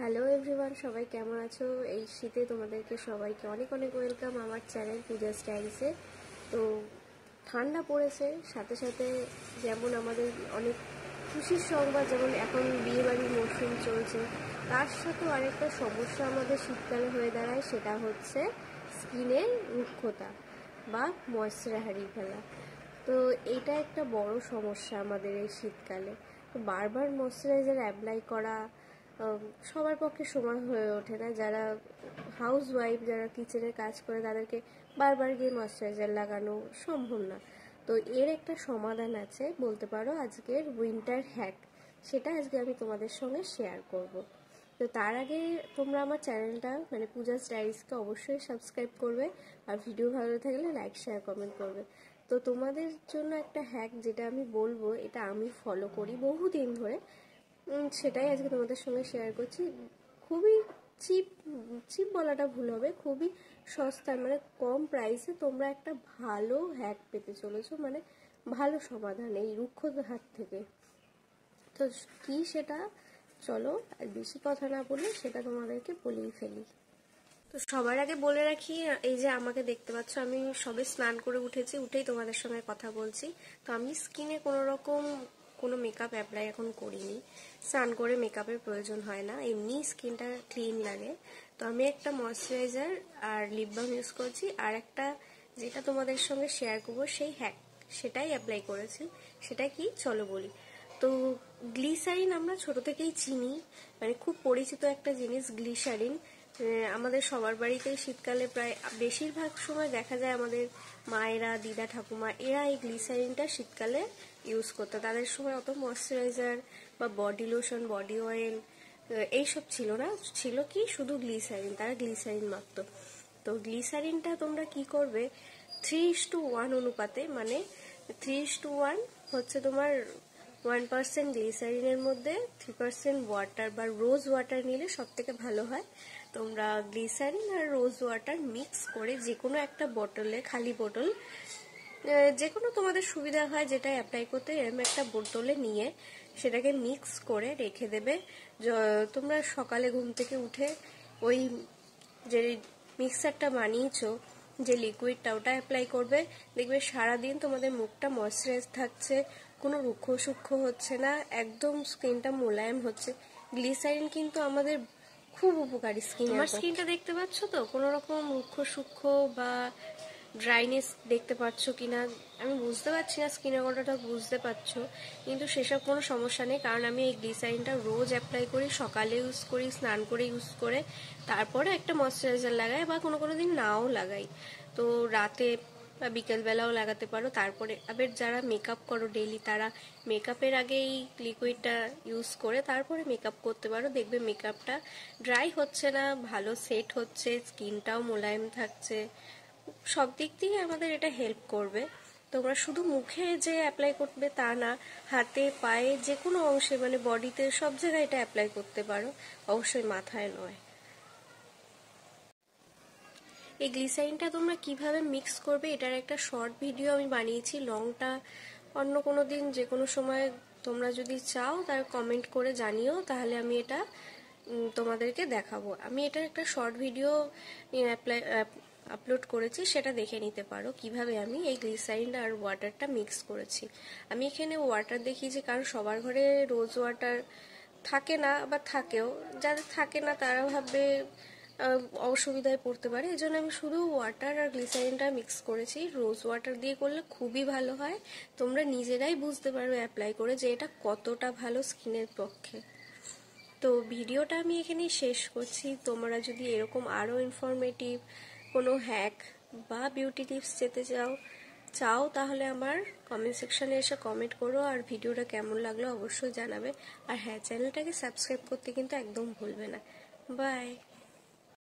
Hello everyone, সবাই কেমন আছো? এই শীতে তোমাদেরকে সবাইকে অনেক অনেক ওয়েলকাম আমার চ্যানেল পূজা স্টাইলসে। তো ঠান্ডা পড়েছে, সাথে সাথে যেমন আমাদের অনেক খুশির সংবাদ, যেমন এখন বিয়েবাড়ির মরশুম চলছে, তার সাথেও আরেকটা সমস্যা আমাদের শীতকালে হয়ে দাঁড়ায়, সেটা হচ্ছে স্কিনের রুক্ষতা বা ময়েশ্চার হারিয়ে ফেলা। তো এইটা একটা বড় সমস্যা আমাদের এই শীতকালে। তো বারবার ময়েশ্চারাইজার অ্যাপ্লাই করা সবার পক্ষে সময় হয়ে ওঠে না। যারা হাউস ওয়াইফ, যারা কিচেনের কাজ করে, তাদেরকে বারবার গিয়ে ময়েশ্চারাইজার লাগানো সম্ভব না। তো এর একটা সমাধান আছে বলতে পারো, আজকের উইন্টার হ্যাক, সেটা আজকে আমি তোমাদের সঙ্গে শেয়ার করব। তো তার আগে তোমরা আমার চ্যানেলটা মানে পূজা স্টাইলসকে অবশ্যই সাবস্ক্রাইব করবে, আর ভিডিও ভালো থাকলে লাইক শেয়ার কমেন্ট করবে। তো তোমাদের জন্য একটা হ্যাক যেটা আমি বলবো, এটা আমি ফলো করি বহুদিন ধরে, সেটাই আজকে তোমাদের সঙ্গে শেয়ার করছি। খুবই চিপ চিপ বলাটা ভুল হবে, খুবই সস্তায় মানে কম প্রাইসে তোমরা একটা ভালো হ্যাক পেতে চলেছো, মানে ভালো সমাধান এই রুক্ষতার হাত থেকে। তো কি সেটা, চলো আর বেশি কথা না বলে সেটা তোমাদেরকে বলেই ফেলি। তো সবার আগে বলে রাখি, এই যে আমাকে দেখতে পাচ্ছ, আমি সবে স্নান করে উঠেছি, উঠেই তোমাদের সঙ্গে কথা বলছি। তো আমি স্কিনে কোনো মেকআপ অ্যাপ্লাই এখন করিনি। স্নান করে মেকআপের প্রয়োজন হয় না, এমনি স্কিনটা ক্লিন লাগে। তো আমি একটা ময়েশ্চারাইজার আর লিপ বাম ইউজ করছি, আর একটা যেটা তোমাদের সঙ্গে শেয়ার করবো সেই হ্যাক, সেটাই অ্যাপ্লাই করেছি। সেটা কি চলো বলি। তো গ্লিসারিন আমরা ছোট থেকেই চিনি, মানে খুব পরিচিত একটা জিনিস গ্লিসারিন। আমাদের সবার বাড়িতেই শীতকালে প্রায় বেশিরভাগ সময় দেখা যায় আমাদের মায়েরা, দিদা, ঠাকুমা এরা এই গ্লিসারিনটা শীতকালে ইউজ করতো। তাদের সময় অত ময়েশ্চারাইজার বা বডি লোশন, বডি অয়েল এইসব ছিল না, ছিল কি শুধু গ্লিসারিন, তারা গ্লিসারিন মাখতো। তো গ্লিসারিনটা তোমরা কি করবে, 3:1 অনুপাতে, মানে 3:1 হচ্ছে তোমার 1% গ্লিসারিনের মধ্যে 3% ওয়াটার বা রোজ ওয়াটার নিলে সব থেকে ভালো হয়। তোমরা গ্লিসারিন আর রোজ ওয়াটার মিক্স করে যে কোনো একটা বোতলে, খালি বোতল, যে কোনো তোমাদের সুবিধা হয় যেটা অ্যাপ্লাই করতে, এরকম একটা বোতলে নিয়ে সেটাকে মিক্স করে রেখে দেবে। তোমরা সকালে ঘুম থেকে উঠে ওই যে মিক্সারটা বানিয়েছো, যে লিকুইডটা, ওটা অ্যাপ্লাই করবে। দেখবে সারাদিন তোমাদের মুখটা ময়েশ্চারাইজ থাকছে, কোনো রুক্ষ সূক্ষ্ম হচ্ছে না, একদম স্কিনটা মোলায়েম হচ্ছে। গ্লিসারিন কিন্তু আমাদের খুব উপকারী স্কিন। আমার স্কিনটা দেখতে পাচ্ছ তো, কোনো রকম রুক্ষ সূক্ষ্ম বা ড্রাইনেস দেখতে পাচ্ছ কিনা আমি বুঝতে পারছি না, স্কিনের কথাটা বুঝতে পারছো, কিন্তু সেসব কোনো সমস্যা নেই, কারণ আমি এই গ্লিসারিনটা রোজ অ্যাপ্লাই করি, সকালে ইউজ করি, স্নান করে ইউজ করে তারপরে একটা ময়েশ্চারাইজার লাগাই, বা কোনো কোনো দিন নাও লাগাই। তো রাতে বা বিকেলবেলাও লাগাতে পারো। তারপরে আবার যারা মেকআপ করো ডেইলি, তারা মেকআপের আগে এই লিকুইডটা ইউজ করে তারপরে মেকআপ করতে পারো। দেখবে মেকআপটা ড্রাই হচ্ছে না, ভালো সেট হচ্ছে, স্কিনটাও মোলায়েম থাকছে, সব দিক দিয়ে আমাদের এটা হেল্প করবে। তোমরা শুধু মুখে যে অ্যাপ্লাই করবে তা না, হাতে, পায়ে, যে কোনো অংশে, মানে বডিতে সব জায়গায় এটা অ্যাপ্লাই করতে পারো, অবশ্যই মাথায় নয়। এই গ্লিসারিনটা তোমরা কিভাবে মিক্স করবে এটার একটা শর্ট ভিডিও আমি বানিয়েছি, লংটা অন্য কোনো দিন যে কোনো সময় তোমরা যদি চাও তার কমেন্ট করে জানিও, তাহলে আমি এটা তোমাদেরকে দেখাবো। আমি এটার একটা শর্ট ভিডিও আপলোড করেছি, সেটা দেখে নিতে পারো কিভাবে আমি এই গ্লিসারিন আর ওয়াটারটা মিক্স করেছি। আমি এখানে ওয়াটার দেখিয়েছি কারণ সবার ঘরে রোজ ওয়াটার থাকে না, বা থাকেও, যাদের থাকে না তারা ভাববে অসুবিধায় পড়তে পারে, এই জন্য আমি শুধু ওয়াটার আর গ্লিসারিনটা মিক্স করেছি। রোজ ওয়াটার দিয়ে করলে খুবই ভালো হয়, তোমরা নিজেরাই বুঝতে পারবে অ্যাপ্লাই করে যে এটা কতটা ভালো স্কিনের পক্ষে। তো ভিডিওটা আমি এখানেই শেষ করছি। তোমরা যদি এরকম আরও ইনফরমেটিভ কোনো হ্যাক বা বিউটি টিপস চাও তাহলে আমার কমেন্ট সেকশনে এসে কমেন্ট করো, আর ভিডিওটা কেমন লাগলো অবশ্যই জানাবে। আর হ্যাঁ, চ্যানেলটাকে সাবস্ক্রাইব করতে কিন্তু একদম ভুলবে না। বাই।